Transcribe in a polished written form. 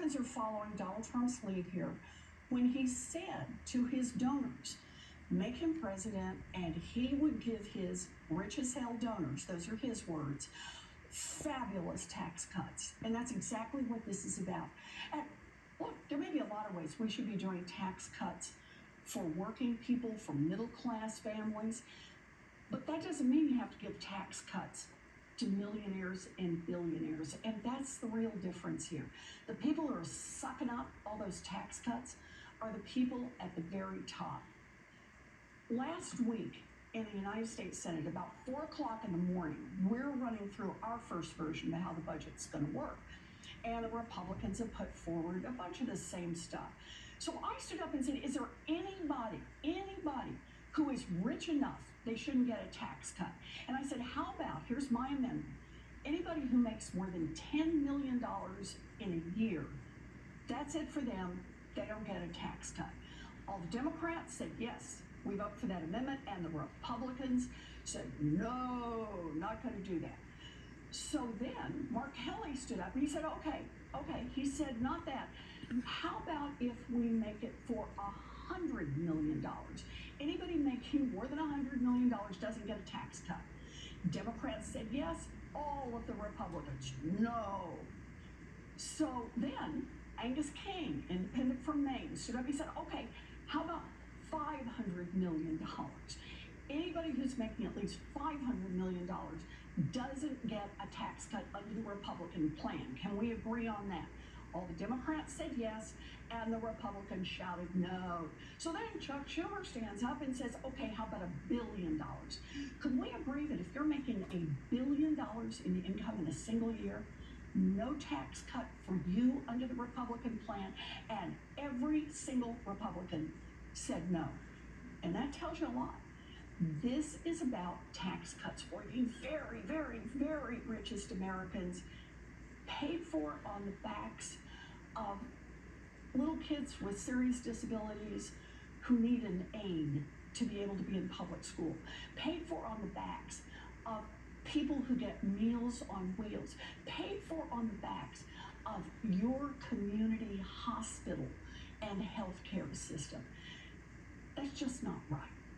Republicans are following Donald Trump's lead here when he said to his donors, make him president and he would give his rich as hell donors, those are his words, fabulous tax cuts. And that's exactly what this is about. And look, there may be a lot of ways we should be doing tax cuts for working people, for middle class families, but that doesn't mean you have to give tax cuts to millionaires and billionaires. And that's the real difference here. The people who are sucking up all those tax cuts are the people at the very top. Last week in the United States Senate, about 4 o'clock in the morning, we're running through our first version of how the budget's going to work. And the Republicans have put forward a bunch of the same stuff. So I stood up and said, is there anybody who is rich enough they shouldn't get a tax cut? And I said, how about, here's my amendment, anybody who makes more than $10 million in a year, that's it for them, they don't get a tax cut. All the Democrats said, yes, we vote for that amendment, and the Republicans said, no, not going to do that. So then Mark Kelly stood up and he said, okay, he said, not that. How about if we make it for $100 million? Anybody making more than $100 million doesn't get a tax cut. Democrats said yes, all of the Republicans, no. So then Angus King, independent from Maine, stood up, he said, okay, how about $500 million? Anybody who's making at least $500 million doesn't get a tax cut under the Republican plan. Can we agree on that? All the Democrats said yes, and the Republicans shouted no. So then Chuck Schumer stands up and says, okay, how about $1 billion? Could we agree that if you're making $1 billion in income in a single year, no tax cut for you under the Republican plan? And every single Republican said no. And that tells you a lot. This is about tax cuts for the very, very, very richest Americans, paid for on the backs of little kids with serious disabilities who need an aid to be able to be in public school, paid for on the backs of people who get Meals on Wheels, paid for on the backs of your community hospital and healthcare system. That's just not right.